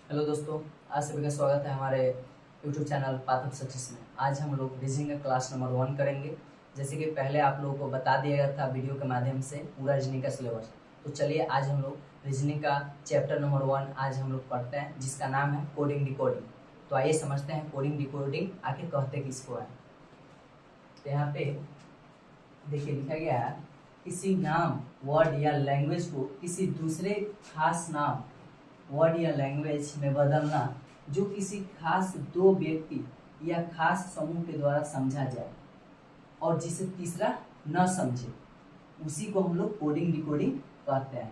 Hello दोस्तों, आज सभी का स्वागत है हमारे YouTube channel path of success में। आज हम लोग रीजनिंग का क्लास नंबर 1 करेंगे। जैसे कि पहले आप लोगों को बता दिया गया था वीडियो के माध्यम से पूरा रीजनिंग का सिलेबस। तो चलिए आज हम लोग रीजनिंग का चैप्टर नंबर 1 आज हम लोग पढ़ते हैं, जिसका नाम है कोडिंग डिकोडिंग। तो आइए समझते हैं कोडिंग डिकोडिंग आखिर कहते किसको है। तो यहाँ पे देखिए लिखा गया है, किसी नाम, वर्ड या लैंग्वेज को किसी दूसरे खास नाम, वर्ड या लैंग्वेज में बदलना जो किसी खास दो व्यक्ति या खास समूह के द्वारा समझा जाए और जिसे तीसरा न समझे, उसी को हम लोग कोडिंग डिकोडिंग कहते हैं।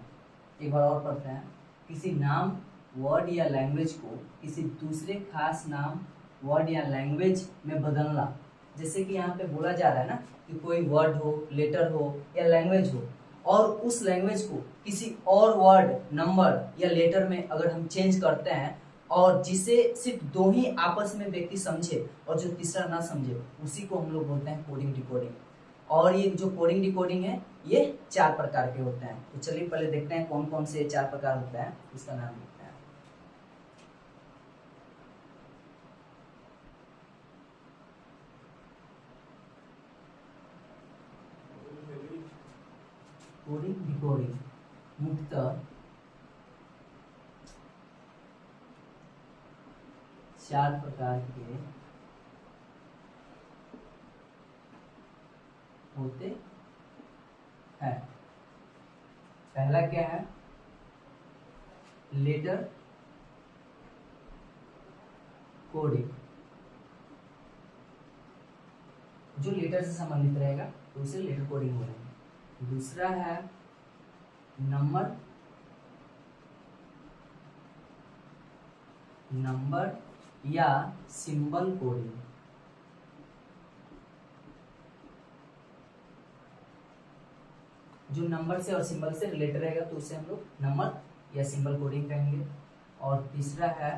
एक बार और पढ़ते हैं। किसी नाम, वर्ड या लैंग्वेज को किसी दूसरे खास नाम, वर्ड या लैंग्वेज में बदलना। जैसे कि यहाँ पे बोला जा रहा है ना कि कोई वर्ड हो, लेटर हो या लैंग्वेज हो, और उस लैंग्वेज को किसी और वर्ड, नंबर या लेटर में अगर हम चेंज करते हैं और जिसे सिर्फ दो ही आपस में व्यक्ति समझे और जो तीसरा ना समझे, उसी को हम लोग बोलते हैं कोडिंग डिकोडिंग। और ये जो कोडिंग डिकोडिंग है ये 4 प्रकार के होते हैं। तो चलिए पहले देखते हैं कौन कौन से 4 प्रकार होते हैं, इसका नाम देखते हैं। कोडिंग डिकोडिंग मुख्यतः 4 प्रकार के होते हैं। पहला क्या है? Letter coding. जो लेटर से संबंधित रहेगा तो उसे लेटर कोडिंग बोलेंगे। दूसरा है नंबर या सिंबल कोडिंग। जो नंबर से और सिंबल से रिलेटेड रहेगा तो उसे हम लोग नंबर या सिंबल कोडिंग कहेंगे। और तीसरा है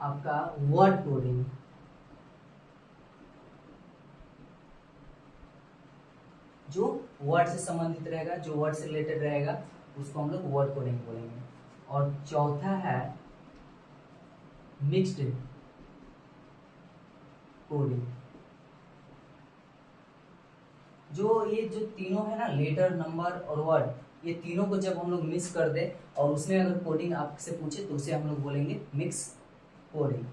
आपका वर्ड कोडिंग। जो वर्ड से संबंधित रहेगा, जो वर्ड से रिलेटेड रहेगा, उसको हम लोग वर्ड कोडिंग बोलेंगे। और चौथा है मिक्स्ड कोडिंग। जो ये जो तीनों है ना, लेटर, नंबर और वर्ड, ये तीनों को जब हम लोग मिक्स कर दे और उसमें अगर कोडिंग आपसे पूछे तो उसे हम लोग बोलेंगे मिक्स कोडिंग।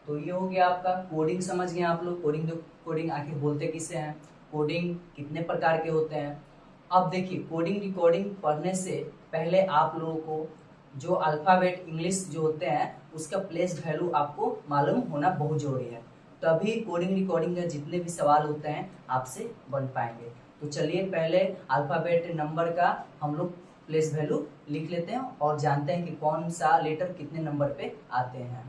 तो ये हो गया आपका कोडिंग। समझ गए आप लोग कोडिंग कोडिंग आखिर बोलते किसे हैं, कोडिंग कितने प्रकार के होते हैं। अब देखिए, कोडिंग डिकोडिंग पढ़ने से पहले आप लोगों को जो अल्फाबेट इंग्लिश जो होते हैं उसका प्लेस वैल्यू आपको मालूम होना बहुत जरूरी है। तभी कोडिंग डिकोडिंग के जितने भी सवाल होते हैं आपसे बन पाएंगे। तो चलिए पहले अल्फाबेट नंबर का हम लोग प्लेस वैल्यू लिख लेते हैं और जानते हैं कि कौन सा लेटर कितने नंबर पे आते हैं।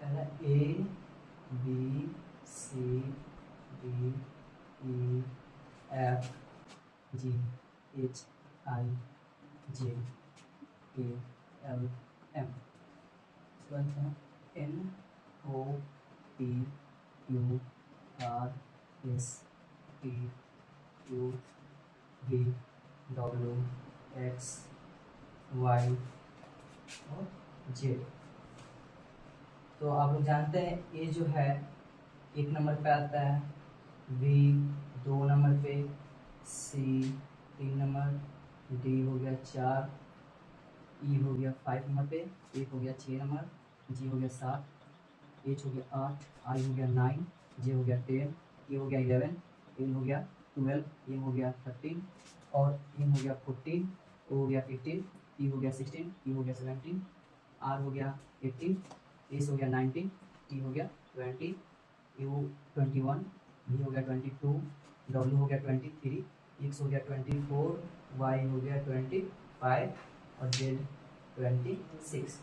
पहला A, B, C, D, E, F, G, H, I, J, K, L, M. उसके बाद है N, O, P, Q, R, S, T, U, V, W, X, Y और जेड। तो आप लोग जानते हैं ए जो है 1 नंबर पे आता है, बी 2 नंबर पे, सी 3 नंबर, डी हो गया 4, ई हो गया 5 नंबर पे, ए हो गया 6 नंबर, जी हो गया 7, एच हो गया 8, आई हो गया 9, जे हो गया 10, ए हो गया 11, एल हो गया 12, एम हो गया 13 और एन हो गया 14, ओ हो गया 15, ई हो गया 16, ई हो गया 17, आर हो गया 18, एस हो गया 19, टी हो गया 20, यू 21, वी हो गया 22, डब्ल्यू हो गया 23, एक्स हो गया 24, वाई हो गया 25 और जेड 26।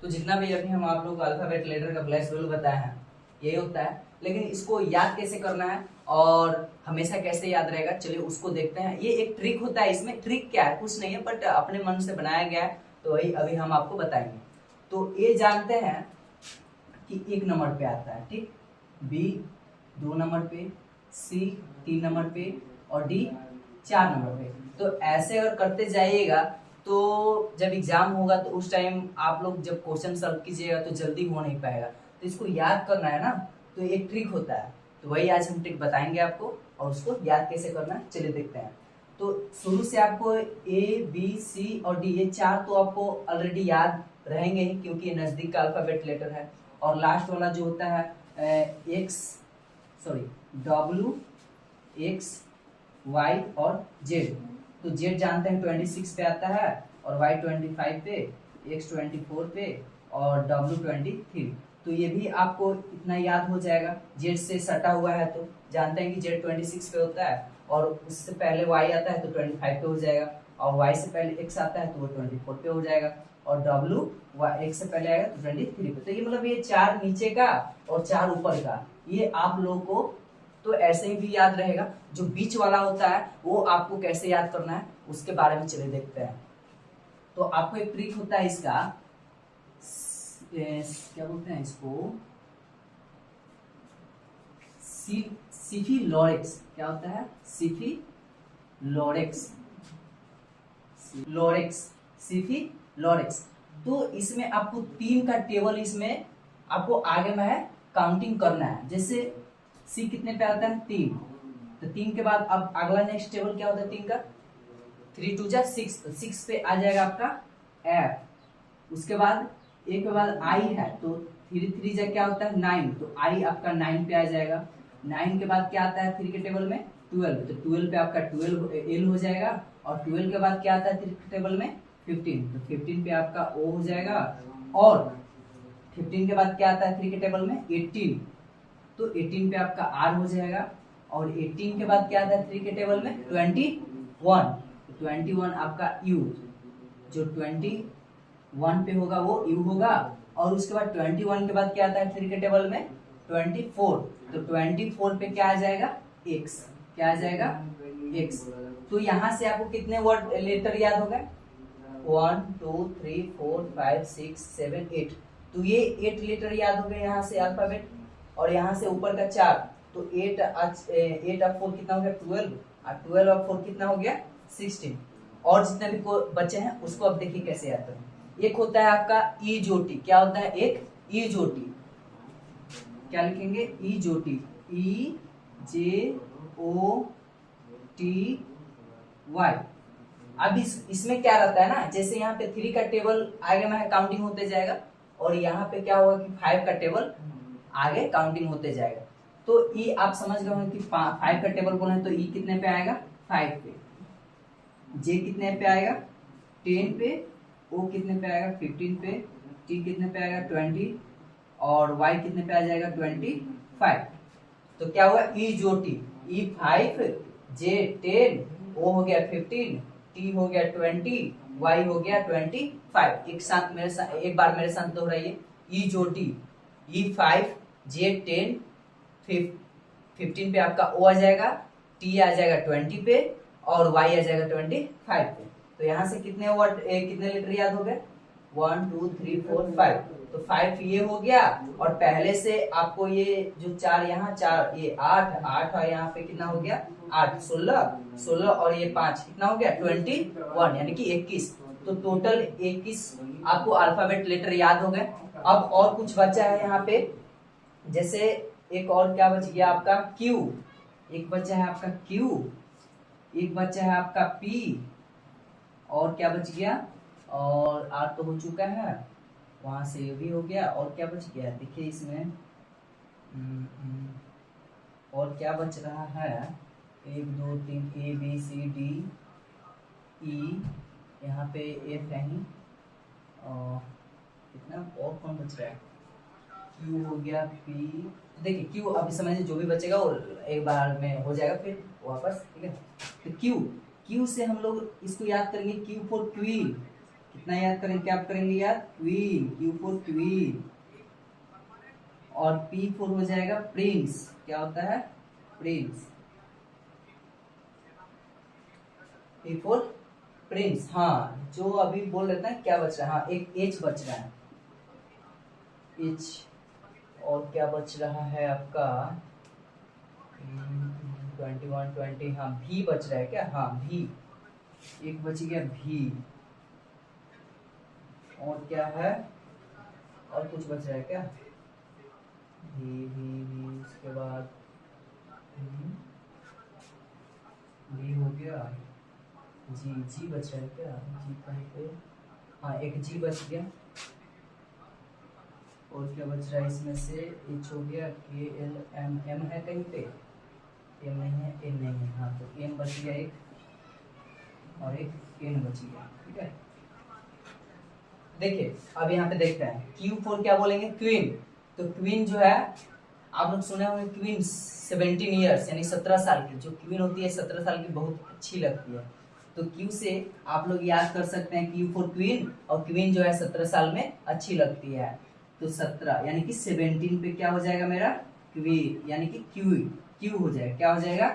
तो जितना भी अभी हम आप लोग को अल्फाबेट लेटर का प्लेस वैल्यू बताया है यही होता है। लेकिन इसको याद कैसे करना है और हमेशा कैसे याद रहेगा, चलिए उसको देखते हैं। ये एक ट्रिक होता है। इसमें ट्रिक क्या है, कुछ नहीं है, बट अपने मन से बनाया गया है, तो वही अभी हम आपको बताएंगे। तो ये जानते हैं कि 1 नंबर पे आता है, ठीक, बी 2 नंबर पे, सी 3 नंबर पे और डी 4 नंबर पे। तो ऐसे अगर करते जाइएगा तो जब एग्जाम होगा तो उस टाइम आप लोग जब क्वेश्चन सॉल्व कीजिएगा तो जल्दी हो नहीं पाएगा। तो इसको याद करना है ना, तो एक ट्रिक होता है, तो वही आज हम ट्रिक बताएंगे आपको, और उसको याद कैसे करना है चलिए देखते हैं। तो शुरू से आपको ए बी सी और डी, ये 4 तो आपको ऑलरेडी याद रहेंगे ही, क्योंकि ये नजदीक का अल्फाबेट लेटर है। और लास्ट वाला जो होता है डब्ल्यू एक्स वाई और जेड। तो जेड जानते हैं 26 पे आता है, और वाई 25 पे, एक्स 24 पे, और डब्ल्यू 23। तो ये भी आपको इतना याद हो जाएगा, जेड से सटा हुआ है तो जानते हैं कि जेड 26 पे होता है, और उससे पहले वाई आता है तो 25 पे हो जाएगा, और वाई से पहले एक्स आता है तो वो 24 पे हो जाएगा, और डब्ल्यू एक्स से पहले आएगा तो 23 पे। तो ये मतलब ये 4 नीचे का और 4 ऊपर का, ये आप लोगों को तो ऐसे ही भी याद रहेगा। जो बीच वाला होता है वो आपको कैसे याद करना है उसके बारे में चलिए देखते हैं। तो आपको एक ट्रिक होता है इसका, क्या बोलते हैं इसको, सिफी लॉरेक्स। क्या होता है? Sify Lurex, Sify Lurex. तो इसमें आपको 3 का टेबल, इसमें आपको आगे में है काउंटिंग करना है। जैसे सी कितने पे आता है? 3। तो 3 के बाद अब अगला नेक्स्ट टेबल क्या होता है 3 का? 3 2 जा 6, तो 6 पे आ जाएगा आपका एफ। उसके बाद एक के बाद आई है, तो 3 3 जा क्या होता है? 9, तो आई आपका 9 पे आ जाएगा। 9 के बाद क्या आता है 3 के टेबल में? 12, तो 12 पे आपका 12 एल हो जाएगा। और 12 के बाद क्या आता है 3 के टेबल में? 15, तो 15 पे आपका ओ हो जाएगा। और 15 के बाद क्या आता है 3 के टेबल में? 18, तो 18 पे आपका आर हो जाएगा। और 18 के बाद क्या आता है 3 के टेबल में? 21, तो 21 आपका यू, जो 21 पे होगा वो यू होगा। और उसके बाद 21 के बाद क्या आता है 3 के टेबल में? 24, तो 24 पे क्या आ जाएगा? एक्स। क्या आ जाएगा? एक्स। तो यहाँ से आपको कितने वर्ड लेटर याद हो गए? 1 2 3 4 5 6 7 8। तो ये 8 लेटर याद हो गए यहाँ से अल्फाबेट। और यहाँ से ऊपर का 4, तो 8 और 4 कितना हो गया? 12, और 12 और 4 कितना हो गया? 16। और जितने भी बच्चे हैं उसको अब देखिए कैसे याद करें। एक होता है आपका ई जोटी। क्या होता है? एक ई जोटी। क्या लिखेंगे? ई जोटी, ई जे ओ टी वाई। अब इसमें क्या रहता है ना, जैसे यहाँ पे 3 का टेबल आगे में काउंटिंग होते जाएगा, और यहाँ पे क्या होगा कि 5 का टेबल आगे काउंटिंग होते जाएगा। तो ई आप समझ गए होंगे कि 5 का टेबल बोला है, तो ई कितने पे आएगा? 5 पे। जे कितने पे आएगा? 10 पे। ओ कितने पे आएगा? 15 पे। टी कितने पे आएगा? 20। और वाई कितने पे आ जाएगा? 25। तो क्या हुआ? ई जो टी, ई 5, जे 10, ओ हो गया 15, टी हो गया 20, वाई हो गया 25। एक बार मेरे साथ दोहराइए। ई जो टी, ई 5, जे 10, 15 पे आपका ओ आ जाएगा, टी आ जाएगा 20 पे, और वाई आ जाएगा 25 पे। तो यहाँ से कितने वर्ड कितने लेटर याद हो गए? 1 2 3 4 5। तो 5 ये हो गया। और पहले से आपको ये जो 4 यहाँ 4, ये 8 8, और यहाँ पे कितना हो गया? 8 16 16, और ये 5 कितना हो गया? 21, यानी कि 21। तो टोटल 21 आपको अल्फाबेट लेटर याद हो गए। अब और कुछ बचा है यहाँ पे, जैसे एक और क्या बच गया आपका? क्यू। एक बचा है आपका क्यू, एक बचा है आपका पी, और क्या बच गया? और आर तो हो चुका है, वहां से ये भी हो गया। और क्या बच गया देखिए इसमें, और क्या बच रहा है? 1 2 3 ए बी सी डी ई, यहाँ पे एफ है ही, और कितना और कौन बच रहा है? क्यू हो गया, पी। देखिए क्यू अभी समझिए, जो भी बचेगा वो एक बार में हो जाएगा फिर वापस, ठीक है। तो क्यू, क्यू से हम लोग इसको याद करेंगे, क्यू फॉर क्वीन। कितना याद करेंगे? क्या करेंगे याद? Queen, Q for queen. और पी फॉर हो जाएगा प्रिंस। क्या होता है? Prince, P for Prince. हाँ, जो अभी बोल रहे थे क्या बच रहा है? हाँ, एक एच बच रहा है, एच। और क्या बच रहा है आपका? 21 20, हाँ भी बच रहा है क्या, हाँ भी एक बच गया भी, और क्या है, और कुछ बच रहा है क्या, भी उसके बाद भी हो गया, जी बच रहा है क्या, जी कहीं पे, हाँ एक जी बच गया, और क्या बच रहा है इसमें से, एच हो गया, के एल एम, एम है कहीं पे, एम नहीं है, एन नहीं है, हाँ तो एम बच गया एक, और एक एन बच गया, ठीक है। देखिए अब यहाँ पे देखते हैं Q4 क्या बोलेंगे, क्वीन, तो क्वीन जो है आप लोग सुने होंगे क्वीन 17 ईयर्स यानी 17 साल की, जो क्वीन होती है 17 साल की बहुत अच्छी लगती है, तो Q से आप लोग याद कर सकते हैं Q4 क्वीन, और क्वीन जो है 17 साल में अच्छी लगती है, तो 17 यानी कि 17 पे क्या हो जाएगा मेरा, क्वीन यानी कि क्यू हो जाएगा, क्या हो जाएगा,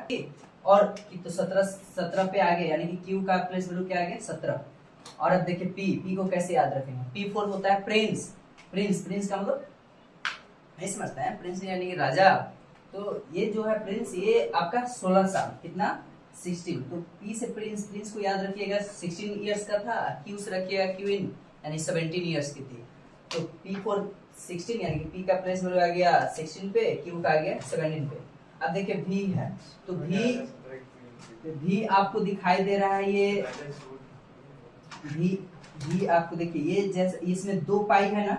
और तो 17 पे आ गए यानी कि Q का प्लेस वैल्यू क्या आ गया 17। और अब देखिए पी को कैसे याद रखेंगे, P4 होता है प्रिंस, प्रिंस का मतलब नहीं समझते हैं, प्रिंस यानी कि राजा, तो ये जो है प्रिंस ये आपका 16 साल, कितना 16, तो पी से प्रिंस को याद रखिएगा 16 इयर्स का था, क्यू से रखिएगा क्वीन यानी 17 इयर्स की थी, तो P4 16 यानी कि पी का प्लेस वैल्यू आ गया 16 पे, क्यू का आ गया 17 पे। अब देखिए भी है, तो भी आपको दिखाई दे रहा है, ये भी आपको देखिए ये जैसे इसमें 2 पाई है ना,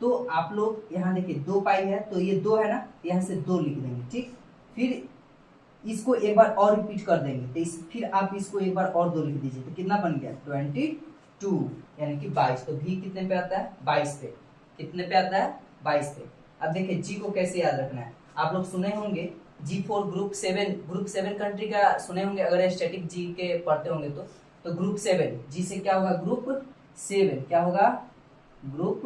तो आप लोग यहाँ देखिए 2 पाई है, तो ये 2 है ना, यहाँ से 2 लिख देंगे, ठीक, फिर इसको एक बार और रिपीट कर देंगे, तो फिर आप इसको एक बार और 2 लिख दीजिए, तो कितना बन गया 22 यानी कि 22, तो भी कितने पे आता है 22 पे, कितने पे आता है 22 पे। अब देखिए जी को कैसे याद रखना है, आप लोग सुने होंगे G4 ग्रुप 7 कंट्री का सुने होंगे, अगर स्टैटिक जी के पढ़ते होंगे तो ग्रुप 7 जी से क्या होगा, ग्रुप 7 क्या होगा, ग्रुप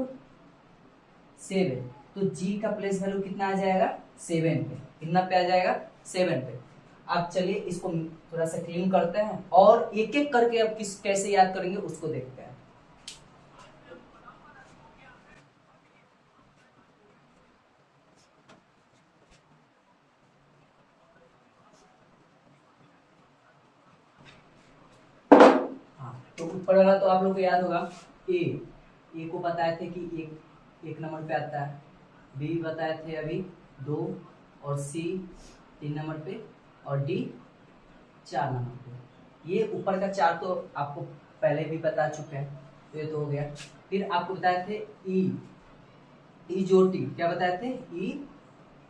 7, तो जी का प्लेस वैल्यू कितना आ जाएगा 7 पे, कितना पे आ जाएगा 7 पे। अब चलिए इसको थोड़ा सा क्लीन करते हैं, और एक एक करके अब कैसे याद करेंगे उसको देखते हैं। तो ऊपर वाला तो आप लोग को याद होगा, ए को बताए थे कि एक नंबर पे आता है, बी बताए थे अभी 2, और सी 3 नंबर पे, और डी 4 नंबर पे। ये ऊपर का 4 तो आपको पहले भी बता चुके हैं, तो ये तो हो गया। फिर आपको बताए थे ई जो टी, क्या बताए थे ई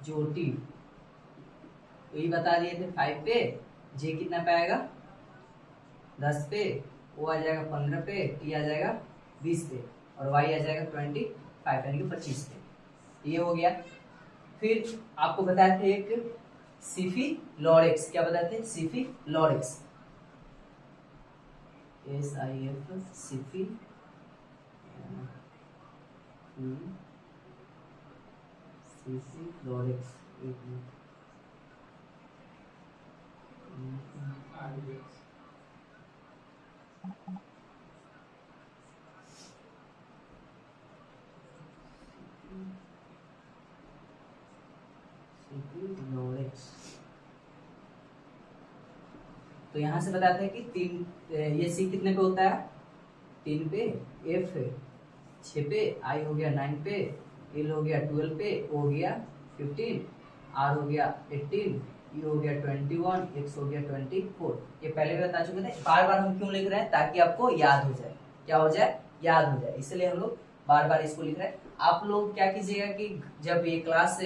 जो टी, तो ये बता दिए थे 5 पे, जे कितना पे आएगा 10 पे, ओ आ जाएगा 15 पे, टी आ जाएगा 20 पे, और वाई आ जाएगा 25 यानी कि 25 पे, ये हो गया। फिर आपको बताए थे एक सिफी लॉरेक्स, क्या बताए थे Sify Lurex, SIF Sify Lurex, तो यहां से बताते हैं कि 3, ये सी कितने पे होता है 3 पे, एफ 6 पे, आई हो गया 9 पे, एल हो गया 12 पे, ओ हो गया 15, आर हो गया 18, ई हो गया 21, एक्स हो गया 24। ये पहले भी बता चुके थे, बार बार हम क्यों लिख रहे हैं, ताकि आपको याद हो जाए, क्या हो जाए याद हो जाए, इसलिए हम लोग बार बार इसको लिख रहे हैं। आप लोग क्या कीजिएगा कि जब ये क्लास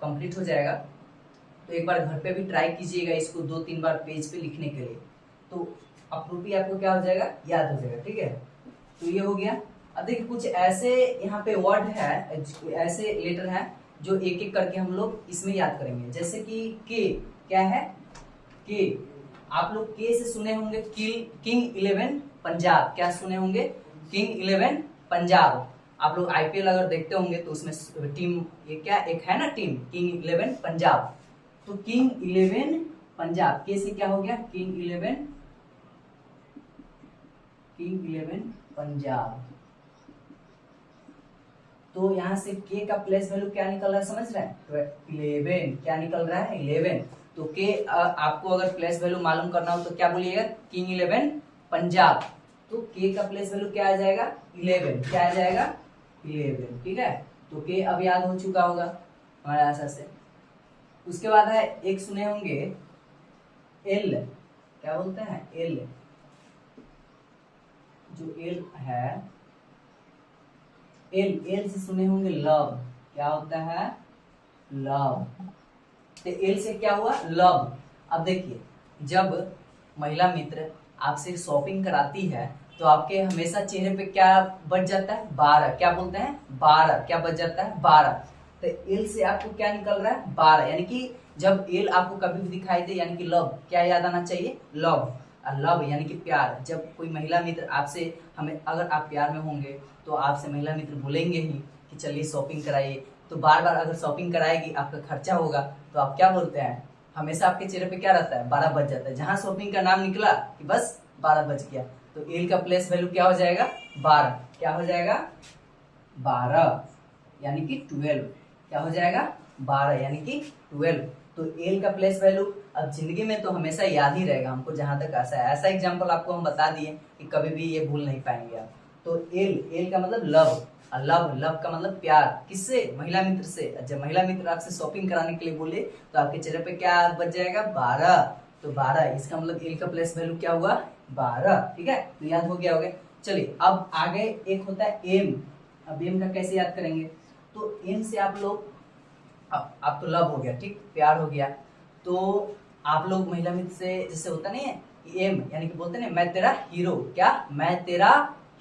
कंप्लीट हो जाएगा तो एक बार घर पे भी ट्राई कीजिएगा इसको 2-3 बार पेज पे लिखने के लिए, तो अप्रूपी आपको क्या हो जाएगा याद हो जाएगा, ठीक है। तो ये हो गया। अब देखिए कुछ ऐसे यहाँ पे वर्ड है, ऐसे लेटर है जो एक एक करके हम लोग इसमें याद करेंगे, जैसे कि के, क्या है के, आप लोग के से सुने होंगे किंग 11 पंजाब, क्या सुने होंगे किंग 11 पंजाब, आप लोग आईपीएल अगर देखते होंगे तो उसमें टीम ये क्या एक है ना टीम किंग 11 पंजाब, तो किंग 11 पंजाब, के से क्या हो गया किंग 11 पंजाब, तो यहाँ से के का प्लेस वैल्यू क्या निकल रहा है समझ रहे हैं, 11 क्या निकल रहा है 11, तो के आपको अगर प्लेस वैल्यू मालूम करना हो तो क्या बोलिएगा, किंग 11 पंजाब। तो के का प्लेस वैल्यू क्या आ जाएगा, 11। क्या आ जाएगा, 11। ठीक है, तो के अब याद हो चुका होगा हमारे आशा से। उसके बाद है एक सुने होंगे एल, क्या बोलते हैं एल, जो एल है, एल एल से सुने होंगे लव। क्या होता है, लव। तो एल से क्या हुआ, लव। अब देखिए, जब महिला मित्र आपसे शॉपिंग कराती है तो आपके हमेशा चेहरे पे क्या बच जाता है, 12। क्या बोलते हैं, 12। क्या बच जाता है, 12। तो एल से आपको क्या निकल रहा है, 12। यानी कि जब एल आपको कभी भी दिखाई दे, यानी कि लव, क्या याद आना चाहिए, लव। लव यानी कि प्यार। जब कोई महिला मित्र आपसे, हमें अगर आप प्यार में होंगे तो आपसे महिला मित्र बोलेंगे ही कि चलिए शॉपिंग कराइए। तो बार बार अगर शॉपिंग कराएगी, आपका खर्चा होगा, तो आप क्या बोलते हैं, हमेशा आपके चेहरे पे क्या रहता है, 12 बज जाता है। जहां शॉपिंग का नाम निकला कि बस 12 बज गया, तो एल का प्लेस वैल्यू क्या हो जाएगा, 12। क्या हो जाएगा, 12 यानी कि 12। क्या हो जाएगा, 12 यानी कि 12। तो एल का प्लेस वैल्यू अब जिंदगी में तो हमेशा याद ही रहेगा हमको, जहां तक ऐसा है। ऐसा एग्जाम्पल आपको हम बता दिए कि कभी भी ये भूल नहीं पाएंगे आप। तो एल, एल का मतलब लव, लव, लव का मतलब प्यार। किससे, महिला मित्र से। जब महिला मित्र आपसे शॉपिंग कराने के लिए बोले तो आपके चेहरे पे क्या बच जाएगा, 12। तो 12, इसका मतलब एल का प्लेस वैल्यू क्या हुआ, 12। ठीक है, तो याद हो गया होगा। चलिए अब आगे एक होता है एम। अब एम का कैसे याद करेंगे, तो एम से आप लोग, अब तो लव हो गया, ठीक, प्यार हो गया। तो आप लोग महिला मित्र से जैसे होता नहीं है कि एम यानी कि बोलते नहीं, मैं तेरा हीरो। क्या, मैं तेरा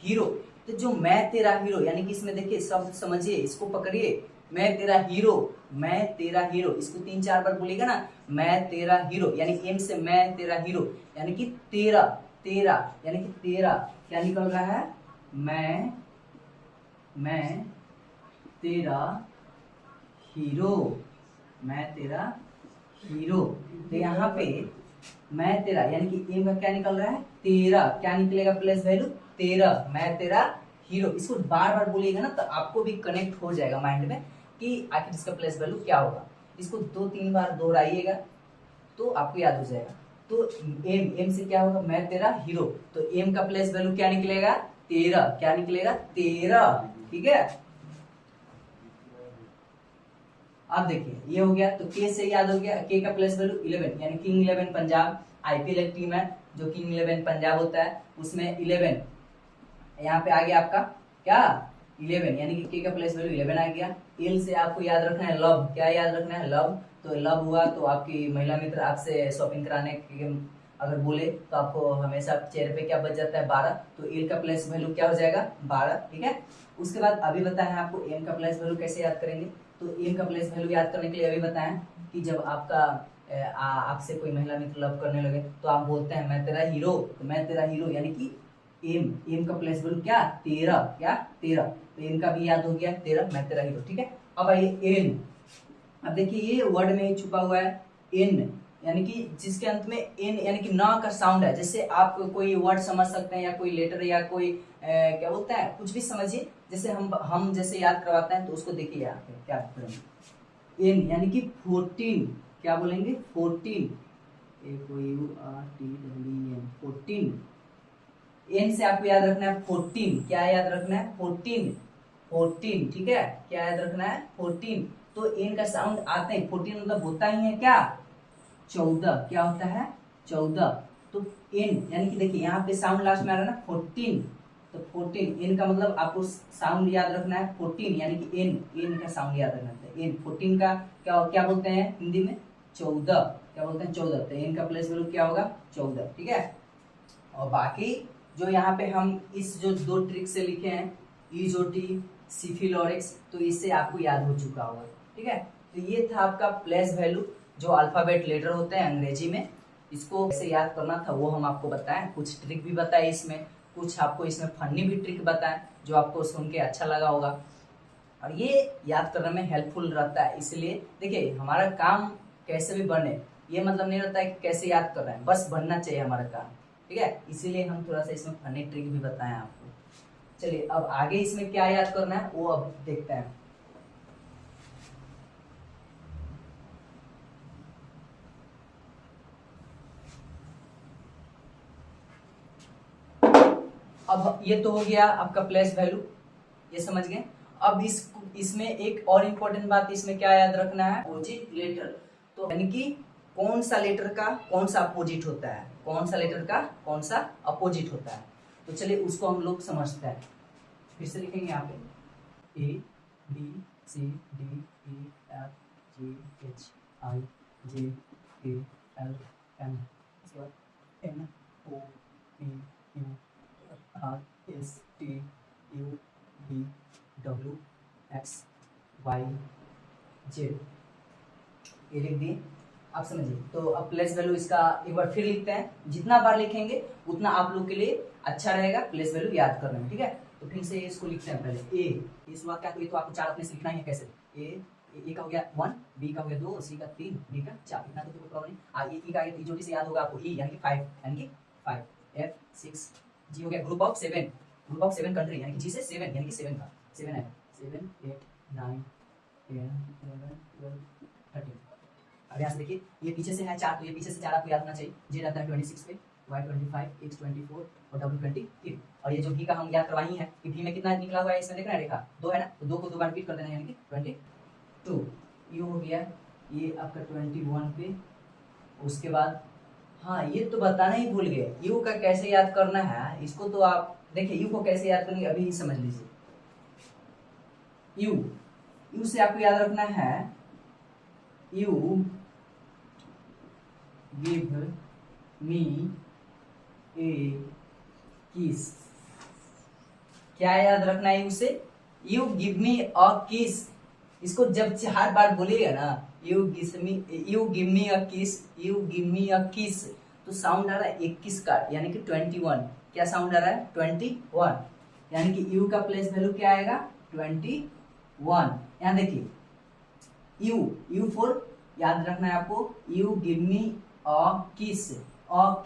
हीरो। तो जो मैं तेरा हीरो, यानी कि इसमें देखिए शब्द समझिए, इसको पकड़िए, मैं तेरा हीरो, मैं तेरा हीरो, इसको 3-4 बार बोलेगा ना, मैं तेरा हीरो। यानी एम से मैं तेरा हीरो, यानी कि तेरा, तेरा यानी कि तेरा क्या निकल रहा है, मैं तेरा हीरो, मैं तेरा हीरो। तो यहाँ पे मैं तेरा यानी कि एम का क्या निकल रहा है, 13। क्या निकलेगा प्लेस वैल्यू, 13। मैं तेरा हीरो। इसको बार बार बोलिएगा ना तो आपको भी कनेक्ट हो जाएगा माइंड में कि आखिर इसका प्लेस वैल्यू क्या होगा। इसको 2-3 बार दोहराइएगा तो आपको याद हो जाएगा। तो एम, एम से क्या होगा, मैं तेरा हीरो। तो एम का प्लेस वैल्यू क्या निकलेगा, 13। क्या निकलेगा, 13। ठीक है, अब देखिए ये हो गया। तो के से याद हो गया, के का प्लेस वैल्यू 11 यानी किंग 11 पंजाब। आईपीएल एक टीम है जो किंग 11 पंजाब होता है, उसमें 11 यहाँ पे आ गया आपका क्या, 11 यानी कि के का प्लेस वैल्यू 11 आ गया। एल से आपको याद रखना है लव। क्या याद रखना है, लव। तो लव हुआ तो आपकी महिला मित्र आपसे शॉपिंग कराने के अगर बोले तो आपको हमेशा चेहरे पे क्या बच जाता है, 12। तो एल का प्लेस वैल्यू क्या हो जाएगा, 12। ठीक है, उसके बाद अभी बताया है आपको एम का प्लेस वैल्यू कैसे याद करेंगे। तो एम का प्लेस वैल्यू याद करने के लिए अभी बताएं कि जब आपका आपसे कोई महिला मित्र लव करने लगे तो आप बोलते हैं मैं तेरा हीरो। तो मैं तेरा हीरो यानी कि एम, एम का प्लेस वैल्यू क्या, 13। क्या, 13। तो एम का भी याद हो गया, 13, मैं तेरा हीरो। ठीक है, अब आइए एन। अब देखिए ये वर्ड में ही छुपा हुआ है एन, यानी कि जिसके अंत में एन यानी कि ना का साउंड है। जैसे आप कोई वर्ड समझ सकते हैं या कोई लेटर या कोई क्या बोलता है, कुछ भी समझिए। जैसे हम जैसे याद करवाते हैं तो उसको देखिए यहाँ पे क्या करेंगे, एन यानी कि 14। क्या बोलेंगे, 14, FOURTEEN, 14। एन से आपको याद रखना है 14। क्या याद रखना है, 14, 14। ठीक है, क्या याद रखना है, 14। तो एन का साउंड आते हैं 14 मतलब होता ही है क्या, 14। क्या होता है, 14। तो एन यानी कि देखिए यहाँ पे साउंड लास्ट में आ रहा है ना 14। तो 14 एन का मतलब आपको साउंड याद रखना है 14 यानी कि एन, एन का साउंड याद रखना है। एन 14 का क्या क्या बोलते हैं हिंदी में, 14। क्या बोलते हैं, 14। तो एन का प्लेस वैल्यू क्या होगा, 14। ठीक है, और बाकी जो यहाँ पे हम इस जो 2 ट्रिक से लिखे हैं, ईजोटी, सिफिलोरिक्स, तो इससे आपको याद हो चुका होगा। ठीक है, तो ये था आपका प्लेस वैल्यू जो अल्फाबेट लेटर होते हैं अंग्रेजी में। इसको कैसे याद करना था वो हम आपको बताएं, कुछ ट्रिक भी बताए इसमें, कुछ आपको इसमें फनी भी ट्रिक बताएं जो आपको सुन के अच्छा लगा होगा। और ये याद करने में हेल्पफुल रहता है। इसलिए देखिए हमारा काम कैसे भी बने, ये मतलब नहीं रहता है कि कैसे याद कर रहे हैं, बस बनना चाहिए हमारा काम। ठीक है, इसीलिए हम थोड़ा सा इसमें फनी ट्रिक भी बताएं आपको। चलिए अब आगे इसमें क्या याद करना है वो अब देखते हैं। अब ये तो हो गया आपका प्लेस वैल्यू, ये समझ गए। अब इसमें एक और इम्पोर्टेंट बात इसमें क्या याद रखना है, अपोजिट लेटर। तो यानी कि कौन सा लेटर का कौन सा अपोजिट होता है, कौन सा लेटर का कौन सा अपोजिट होता है। तो चलिए उसको हम लोग समझते हैं। फिर से लिखेंगे यहाँ पे A B C D E F G H I J K L M, उसके बाद N O P Q R S T U V W X Y Z, ये लिख दिए। आप समझिए। तो अब प्लेस वैल्यू इसका एक बार फिर लिखते हैं। जितना बार लिखेंगे उतना आप लोग के लिए अच्छा रहेगा प्लेस वैल्यू याद करने में, ठीक है। तो फिर से इसको लिखते हैं पहले ए, ये शुरुआत क्या, तो ये तो आपको 4 अपने से लिखना ही है। कैसे, ए का हो गया 1, बी का हो गया 2, सी का 3, डी का 4, इतना तो कोई प्रॉब्लम नहीं। ई का आगे जोड़ी से याद होगा आपको, ई यानी कि 5, यानी कि 5, एफ 6, जी हो गया group of 7, group of 7 country, यानी कि जी से 7, यानी कि 7 का 7 है, 7 8 9 10 11 12 13। अब यहाँ से देखिए ये पीछे से है 4, तो ये पीछे से 4 आपको याद होना चाहिए। जे रहता है 26 पे, वाई 25, एक्स 24 और डब्ल्यू 23। और ये जो भी का हम याद करवाई है कि भी में कितना निकला हुआ है, इसमें देखना है रेखा 2 है ना, तो 2 को 2 बार रिपीट कर देना है, यानी कि 22। यू हो गया ये आपका 21 पे। उसके बाद हाँ ये तो बताना ही भूल गए, यू का कैसे याद करना है। इसको तो आप देखिए यू को कैसे याद करनी अभी समझ लीजिए। यू से आपको याद रखना है, यू गिव मी ए किस। क्या याद रखना है यू से, यू गिव मी अ किस। इसको जब 4 बार बोलिएगा ना, यू गिव मी अ किस, यू गिव मी अ किस, तो साउंड आ रहा है 21 का, यानी कि 21। क्या साउंड आ रहा है 21, यानी कि यू का प्लेस वैल्यू क्या आएगा 21। यहाँ देखिए यू फॉर याद रखना है आपको, यू गिव मी अ किस, अ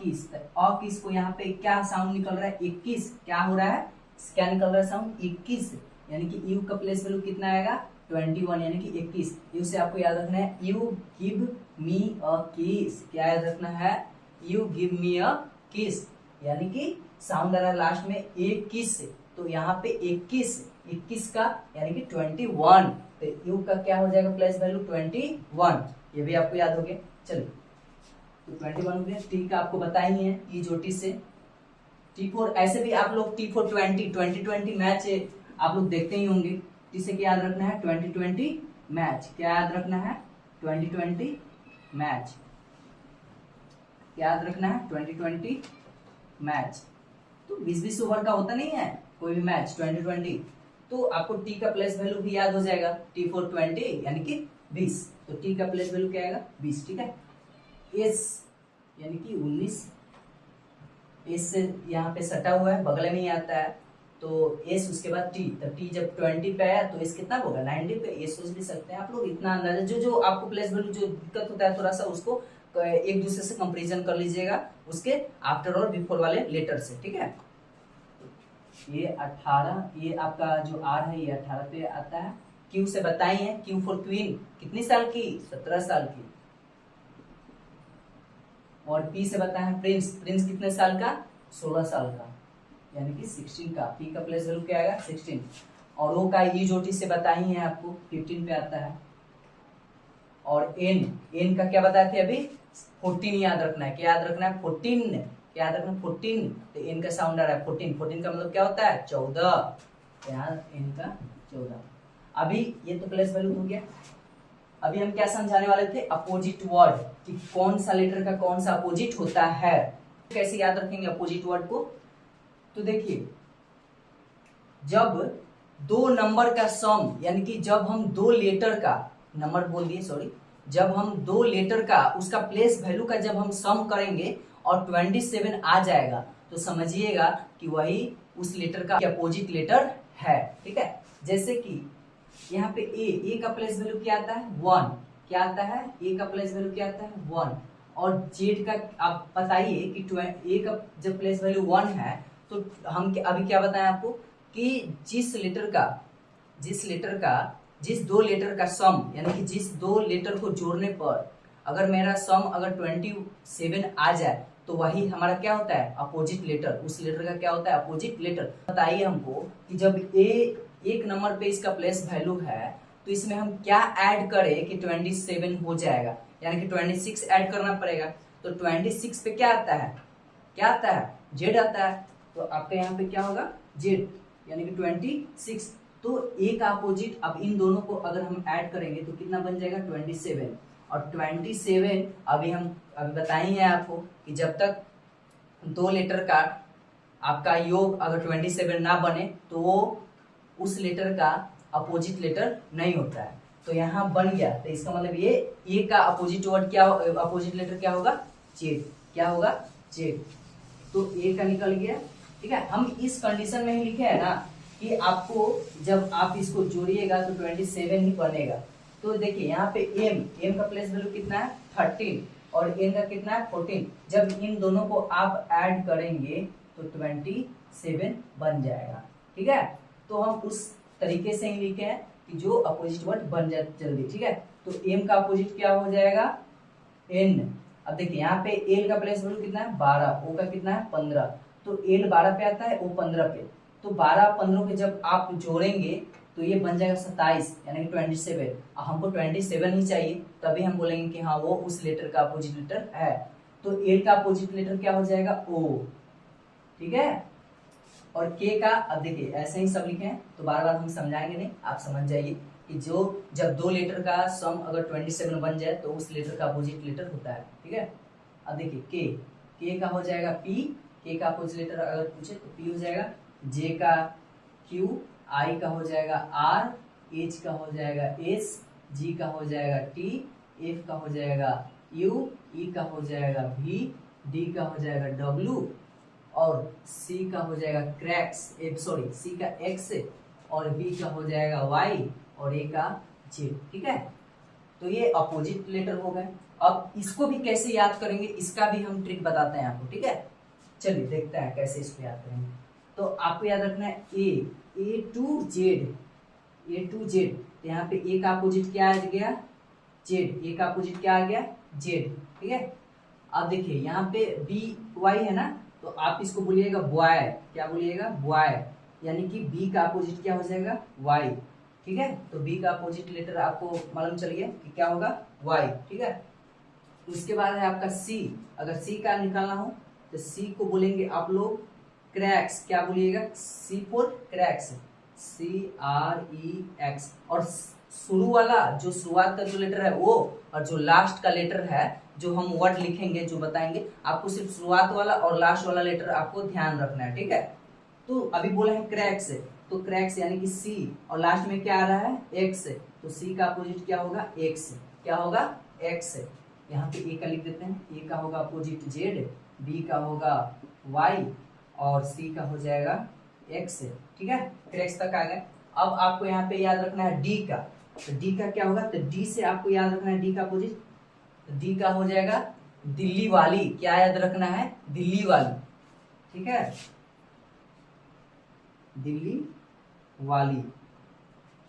किस को यहाँ पे क्या साउंड निकल रहा है 21। क्या हो रहा है, क्या निकल रहा है साउंड 21, यानी कि यू का प्लेस वैल्यू कितना आएगा 21, यानी कि 21। यू से आपको याद रखना है, यू गिव मी अ किस। क्या याद रखना है, यू गिव मी अ किस, यानी कि साउंड आ रहा है लास्ट में 21, तो यहाँ पे 21 का यानी कि 21, तो यू का क्या हो जाएगा प्लेस वैल्यू 21। ये भी आपको याद हो गया। चलिए तो 21 हो गया। टी का आपको बताई है, ई जो टी से T4, ऐसे भी आप लोग T4 2020 मैच आप लोग देखते ही होंगे। टी से क्या याद रखना है 2020 मैच। क्या याद रखना है 2020 मैच, क्या याद रखना है 2020 मैच। तो 20-20 ओवर का होता नहीं है कोई भी मैच 2020, तो आपको टी का प्लेस वैल्यू भी याद हो जाएगा T4 20 यानी कि 20, तो टी का प्लेस वैल्यू क्या आएगा 20, ठीक है। एस यानी कि 19, एस से यहाँ पे सटा हुआ है बगल में ही आता है, तो एस उसके बाद टी, तब टी जब 20 पे आया तो एस कितना होगा 90 पे। ये सोच भी सकते हैं आप लोग, इतना अंदाजा जो आपको प्लेस वैल्यू जो दिक्कत होता है थोड़ा सा उसको एक दूसरे से कंपैरिजन कर लीजिएगा उसके आफ्टर और बिफोर वाले लेटर से, ठीक है। ये 18, ये आपका जो आर है ये 18 पे आता है। क्यू से बताई है, क्यू फॉर क्वीन कितनी साल की 17 साल की। और पी से बताया है प्रिंस, प्रिंस कितने साल का 16 साल का, यानी कि 16 का। पी का प्लेस वैल्यू क्या आएगा 16। और ओ का ई जो टी से बताई है आपको 15 पे आता है। और एन का क्या बताए थे अभी 14 याद रखना है। क्या याद रखना है 14, क्या याद रखना है 14, तो एन का साउंड आ रहा है 14 का मतलब क्या होता है 14, यहाँ एन का 14। अभी ये तो प्लेस वैल्यू हो गया। अभी हम क्या समझाने वाले थे, अपोजिट वर्ड, कि कौन सा लेटर का कौन सा अपोजिट होता है। कैसे याद रखेंगे अपोजिट वर्ड को, तो देखिए जब 2 नंबर का सम, यानी कि जब हम 2 लेटर का नंबर बोल दिए सॉरी, जब हम 2 लेटर का उसका प्लेस वैल्यू का जब हम सम करेंगे और 27 आ जाएगा तो समझिएगा कि वही उस लेटर का अपोजिट लेटर है, ठीक है। जैसे कि यहाँ पे ए का प्लेस वैल्यू क्या आता है 1, क्या आता है ए का प्लेस वैल्यू क्या आता है 1। और जेड का आप बताइए कि ए का जब प्लेस वैल्यू 1 है तो हम अभी क्या बताएं आपको कि जिस 2 लेटर का सम, यानी कि जिस 2 लेटर को जोड़ने पर अगर मेरा सम अगर 27 आ जाए तो वही हमारा क्या होता है, अपोजिट लेटर। उस लेटर का क्या होता है, अपोजिट लेटर। बताइए हमको कि जब ए एक नंबर पे इसका प्लेस वैल्यू है तो इसमें हम क्या ऐड करें कि 27 हो जाएगा, यानी कि 26 ऐड करना पड़ेगा। तो 26 पे क्या आता है, क्या आता है, जेड आता है। तो आपके यहाँ पे क्या होगा, जेड, यानी कि 26। तो ए का अपोजिट, अब इन दोनों को अगर हम ऐड करेंगे तो कितना बन जाएगा, 27। और 27 अभी बताए हैं आपको कि जब तक दो लेटर का आपका योग अगर 27 ना बने तो वो उस लेटर का अपोजिट लेटर नहीं होता है। तो यहाँ बन गया, तो इसका मतलब ये ए का अपोजिट वर्ड क्या, अपोजिट लेटर क्या होगा, जेड। क्या होगा, जेड। तो ए का निकल गया। ठीक है, हम इस कंडीशन में ही लिखे है ना कि आपको जब आप इसको जोड़िएगा तो 27 ही बनेगा। तो देखिए यहाँ पे एम का प्लेस वैल्यू कितना है, 13, और एन का कितना है, 14। जब इन दोनों को आप ऐड करेंगे तो 27 बन जाएगा। ठीक है, तो हम उस तरीके से ही लिखे हैं कि जो अपोजिट वर्ड बन जाए जल्दी। ठीक है, तो एम का अपोजिट क्या हो जाएगा, एन। अब देखिए यहाँ पे एल का प्लेस वैल्यू कितना है, 12, ओ का कितना है, 15। तो एल 12 पे आता है, ओ 15 पे। तो 12 15 के जब आप जोड़ेंगे तो ये बन जाएगा 27, यानी कि 27। हमको 27 ही चाहिए, तभी हम बोलेंगे कि हाँ वो उस लेटर का अपोजिट लेटर है। तो एल का अपोजिट लेटर क्या हो जाएगा, ओ। ठीक है, और के का, अब देखिए ऐसे ही सब लिखे हैं तो बार बार हम समझाएंगे नहीं, आप समझ जाइए कि जो जब दो लेटर का सम अगर 27 बन जाए तो उस लेटर का अपोजिट लेटर होता है। ठीक है, अब देखिए के का हो जाएगा पी, के का अपोजिट लेटर अगर पूछे तो पी हो जाएगा। जे का क्यू, आई का हो जाएगा आर, एच का हो जाएगा एस, जी का हो जाएगा टी, एफ का हो जाएगा यू, ई का हो जाएगा वी, डी का हो जाएगा डब्ल्यू, और सी का हो जाएगा क्रैक्स, सॉरी सी का एक्स, और बी का हो जाएगा वाई, और ए का जेड। ठीक है, तो ये अपोजिट लेटर हो गए। अब इसको भी कैसे याद करेंगे, इसका भी हम ट्रिक बताते हैं आपको। ठीक है, चलिए देखते हैं कैसे इसको याद करेंगे। तो आपको याद रखना है A to Z, A to Z. तो यहाँ पे ए का अपोजिट क्या आ गया, जेड। ए का अपोजिट क्या आ गया, जेड। ठीक है, अब देखिए यहाँ पे बी वाई है ना, तो आप इसको बोलिएगा बॉय। क्या बोलिएगा, बॉय, यानी कि बी का अपोजिट क्या हो जाएगा, वाई। ठीक है, तो बी का अपोजिट लेटर आपको मालूम चल गया कि क्या होगा, वाई। ठीक है, उसके बाद है आपका सी। अगर सी का निकालना हो तो सी को बोलेंगे आप लोग क्रैक्स। क्या बोलिएगा, सी फॉर क्रैक्स, CREX। और शुरू वाला जो शुरुआत का जो लेटर है वो, और जो लास्ट का लेटर है जो हम वर्ड लिखेंगे जो बताएंगे आपको, सिर्फ शुरुआत वाला और लास्ट वाला लेटर आपको ध्यान रखना है। ठीक है, तो अभी बोला है क्रैक्स, तो क्रैक्स यानी कि सी, और लास्ट में क्या आ रहा है, एक्स। तो सी का अपोजिट क्या होगा, एक्स। क्या होगा, एक्स। यहाँ पे ए का लिख देते हैं, ए का होगा अपोजिट जेड, बी का होगा वाई, और सी का हो जाएगा एक्स। ठीक है, क्रैक्स तक आ गए। अब आपको यहाँ पे याद रखना है डी का। तो डी का क्या होगा, तो डी से आपको याद रखना है डी का अपोजिट। तो डी का हो जाएगा दिल्ली वाली। क्या याद रखना है, दिल्ली वाली। ठीक है, दिल्ली वाली,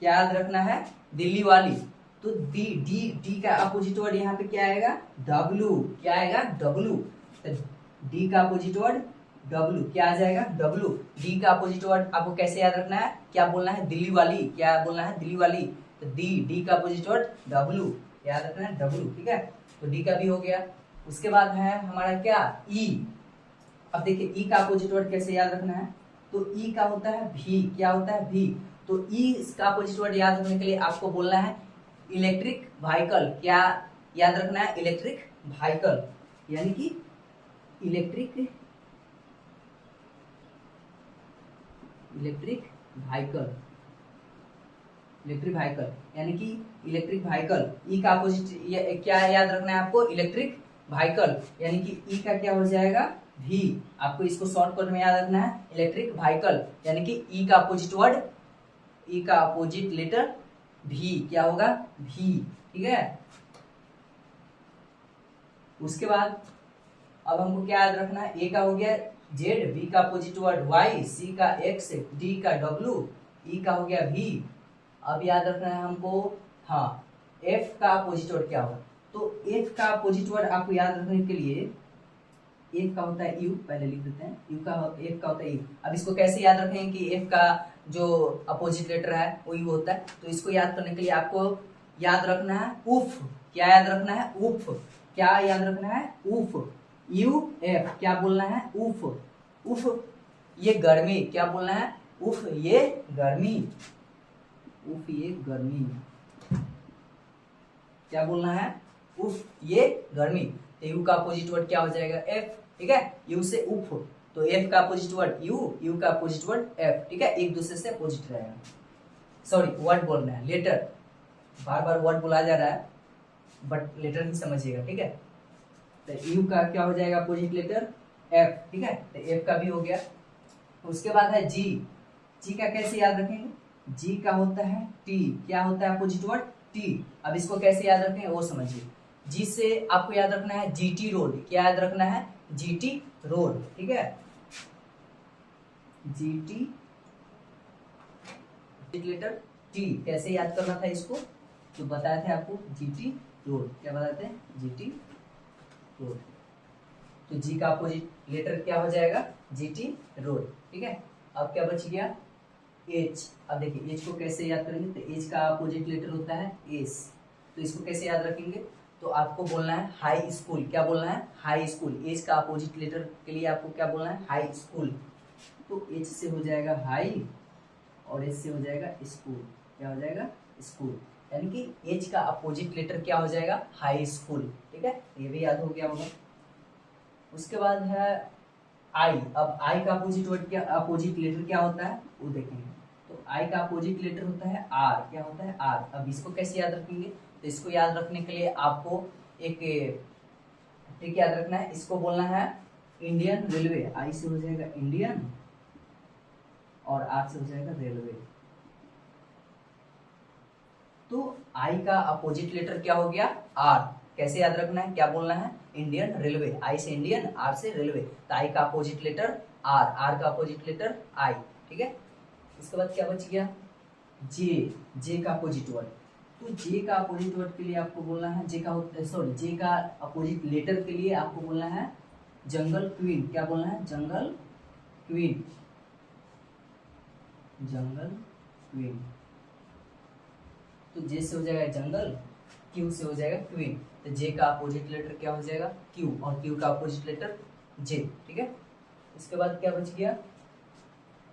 क्या याद रखना है, दिल्ली वाली। तो डी डी डी का अपोजिट वर्ड यहाँ पे क्या आएगा, डब्लू। क्या आएगा, डब्लू। तो डी का अपोजिट वर्ड डब्लू, क्या आ जाएगा, डब्लू। डी का अपोजिट वर्ड आपको कैसे याद रखना है, क्या बोलना है, दिल्ली वाली। क्या बोलना है, दिल्ली वाली। तो डी का अपोजिट वर्ड डब्लू, याद रखना है, डब्लू। ठीक है, तो डी का भी हो गया। उसके बाद है हमारा क्या, ई। अब देखिए ई का अपोजिट वर्ड कैसे याद रखना है, तो ई का होता है भी। क्या होता है, भी। तो ई का अपोजिट वर्ड याद रखने के लिए आपको बोलना है इलेक्ट्रिक व्हीकल। क्या याद रखना है, इलेक्ट्रिक व्हीकल, यानी कि इलेक्ट्रिक व्हीकल, इलेक्ट्रिक व्हीकल, यानी कि इलेक्ट्रिक व्हीकल। ई का अपोजिट क्या याद रखना है आपको, इलेक्ट्रिक व्हीकल, यानी कि ई का क्या हो जाएगा, भी। आपको इसको शॉर्टकट में याद रखना है, इलेक्ट्रिक व्हीकल, यानी कि ई का अपोजिट वर्ड, ई का अपोजिट लेटर भी। क्या होगा, भी। ठीक है, उसके बाद अब हमको क्या याद रखना है, ए का हो गया जेड, बी का अपोजिट वर्ड वाई, सी का एक्स, डी का डब्लू, ई का हो गया भी। अब याद रखना है हमको, हाँ, एफ का अपोजिट वर्ड क्या होगा। तो एफ का अपोजिट वर्ड आपको याद रखने के लिए एफ का होता है यू, पहले लिख देते हैं यू का, एफ का होता है यू। अब इसको कैसे याद रखेंगे कि एफ का जो अपोजिट लेटर है वो यू होता है। तो इसको याद करने के लिए आपको याद रखना है उफ। क्या याद रखना है? उफ। क्या याद रखना है? उफ। यू एफ, क्या बोलना है? उफ। उफ ये गर्मी, क्या बोलना है? उफ ये गर्मी। उफ ये गर्मी, क्या बोलना है? उफ ये गर्मी। तो यू का अपोजिट वर्ड क्या हो जाएगा? एफ। ठीक है, यू से उफ, तो एफ का अपोजिट वर्ड यू, यू का अपोजिट वर्ड एफ। ठीक है, एक दूसरे से अपोजिट रहेगा। सॉरी, वर्ड बोलना है, लेटर। बार बार वर्ड बोला जा रहा है बट लेटर ही समझिएगा। ठीक है, तो यू का क्या हो जाएगा अपोजिट लेटर? एफ। ठीक है, तो एफ का भी हो गया। उसके बाद है जी। जी का कैसे याद रखेंगे? जी का होता है टी, क्या होता है अपोजिट वर्ड? टी। अब इसको कैसे याद रखेंगे वो समझिए। जी से आपको याद रखना है जीटी रोड, क्या याद रखना है? GT road. ठीक है, जीटी लेटर टी, कैसे याद करना था इसको तो बताए थे आपको, जीटी रोड। क्या बताते हैं? GT road. तो जी का अपोजिट लेटर क्या हो जाएगा? GT road. ठीक है, अब क्या बच गया? एच। अब देखिए एच को कैसे याद करेंगे, तो एच का अपोजिट लेटर होता है एस। तो इसको कैसे याद रखेंगे? तो आपको बोलना है हाई स्कूल। क्या बोलना है? High school. एच का अपोजिट लेटर के लिए आपको क्या बोलना है? High school. तो एच से हो जाएगा हाई और एच से हो जाएगा स्कूल। क्या हो जाएगा? स्कूल। यानी कि एच का अपोजिट लेटर क्या हो जाएगा? High school. ठीक है, ये भी याद हो गया होगा। उसके बाद है आई। अब आई का अपोजिट वर्ड क्या, अपोजिट लेटर क्या होता है वो देखेंगे। तो आई का अपोजिट लेटर होता है आर। क्या होता है? आर। अब इसको कैसे याद रखेंगे? तो इसको याद रखने के लिए आपको एक ट्रिक याद रखना है। इसको बोलना है इंडियन रेलवे। आई से हो जाएगा इंडियन और आर से हो जाएगा रेलवे। तो आई का अपोजिट लेटर क्या हो गया? आर। कैसे याद रखना है? क्या बोलना है? Indian railway. आई से इंडियन, आर से रेलवे। तो आई का अपोजिट लेटर आर, आर का अपोजिट लेटर आई। ठीक है, इसके बाद क्या बच गया? जे। जे का अपोजिट वर्ड। तो जे का अपोजिट वर्ड के लिए आपको बोलना है, जे का सॉरी जे का अपोजिट लेटर के लिए आपको बोलना है जंगल क्वीन। क्या बोलना है? जंगल क्वीन। जंगल क्वीन। तो जे से हो जाएगा जंगल, क्यू से हो जाएगा क्वीन। तो जे का अपोजिट लेटर क्या हो जाएगा? क्यू, और क्यू का अपोजिट लेटर जे। ठीक है, इसके बाद क्या बच गया?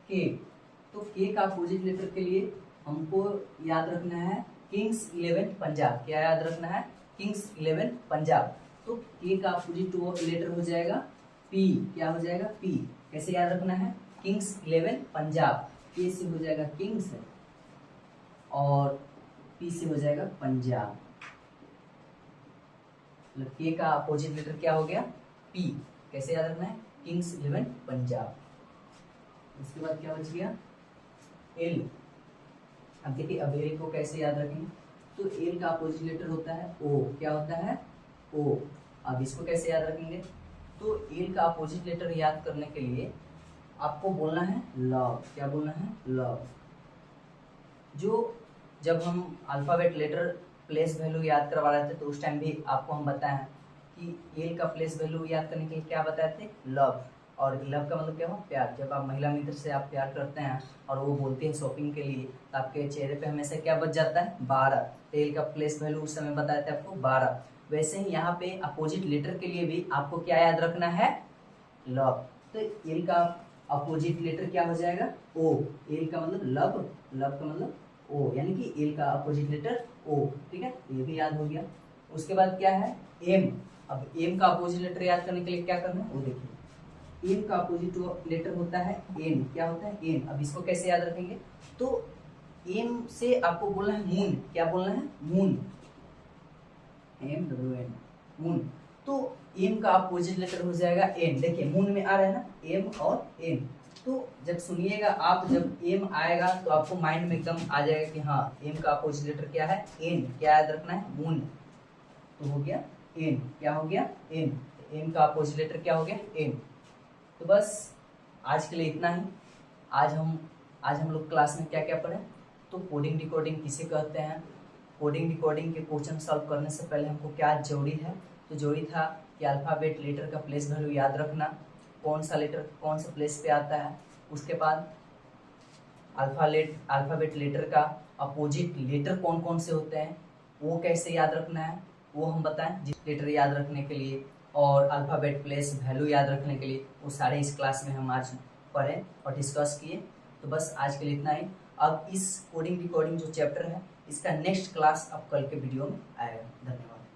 के। तो के का अपोजिट लेटर के लिए हमको याद रखना है किंग्स 11 पंजाब। क्या याद रखना है? किंग्स 11 पंजाब। तो के का अपोजिट लेटर हो जाएगा पी। क्या हो जाएगा? पी। कैसे याद रखना है? किंग्स 11 पंजाब। के से हो जाएगा किंग्स और पी से हो जाएगा पंजाब। मतलब के का अपोजिट लेटर क्या हो गया? पी। कैसे याद रखना है? किंग्स 11 पंजाब। उसके बाद क्या बच गया? एल। अब देखिए अब एल को कैसे याद रखेंगे? तो एल का अपोजिट लेटर होता है ओ। क्या होता है? ओ। अब इसको कैसे याद रखेंगे? तो एल का अपोजिट लेटर याद करने के लिए आपको बोलना है लव। क्या बोलना है? लव। जो जब हम अल्फाबेट लेटर प्लेस वैल्यू याद करवा रहे थे तो उस टाइम भी आपको हम बताएं कि एल का प्लेस वैल्यू याद करने के लिए क्या बताए थे? लव। और लव का मतलब क्या हो? प्यार। जब आप महिला मित्र से आप प्यार करते हैं और वो बोलती है शॉपिंग के लिए तो आपके चेहरे पे हमेशा क्या बच जाता है? 12। एल का प्लेस वैल्यू उस समय बताए थे आपको 12। वैसे ही यहाँ पे अपोजिट लेटर के लिए भी आपको क्या याद रखना है? लव। तो एल का अपोजिट लेटर क्या हो जाएगा? ओ। एल का मतलब लव, लव का मतलब ओ, यानी कि एल का अपोजिट लेटर ओ। ठीक है, ये भी याद हो गया। उसके बाद क्या है? एम। अब एम का अपोजिट लेटर याद करने के लिए क्या करना है वो देखिए। एम का अपोजिट लेटर होता है एन। क्या होता है? एन। अब इसको कैसे याद रखेंगे? तो एम से आपको बोलना है मून। क्या बोलना है? मून। MWN, moon. तो एम का अपोजिट लेटर हो जाएगा एन। देखिए मून में आ रहा है ना एम और एन। तो जब सुनिएगा आप, जब एम आएगा तो आपको माइंड में एकदम आ जाएगा कि हाँ एम का अपोजिट लेटर क्या है? एन। क्या याद रखना है? मून। तो हो गया एन। क्या हो गया? एन। एम का अपोजिट लेटर क्या हो गया? एन। तो बस आज के लिए इतना ही। आज हम लोग क्लास में क्या क्या पढ़े? तो कोडिंग डिकोडिंग किसे कहते हैं, कोडिंग डिकोडिंग के क्वेश्चन सॉल्व करने से पहले हमको क्या जरूरी है? तो जरूरी था कि अल्फ़ाबेट लेटर का प्लेस वैल्यू याद रखना, कौन सा लेटर कौन सा प्लेस पे आता है। उसके बाद अल्फ़ाबेट लेटर का अपोजिट लेटर कौन कौन से होते हैं वो कैसे याद रखना है वो हम बताएं। जिस लेटर याद रखने के लिए और अल्फ़ाबेट प्लेस वैल्यू याद रखने के लिए वो सारे इस क्लास में हम आज पढ़े और डिस्कस किए। तो बस आज के लिए इतना ही। अब इस कोडिंग डिकोडिंग जो चैप्टर है इसका नेक्स्ट क्लास अब कल के वीडियो में आएगा। धन्यवाद।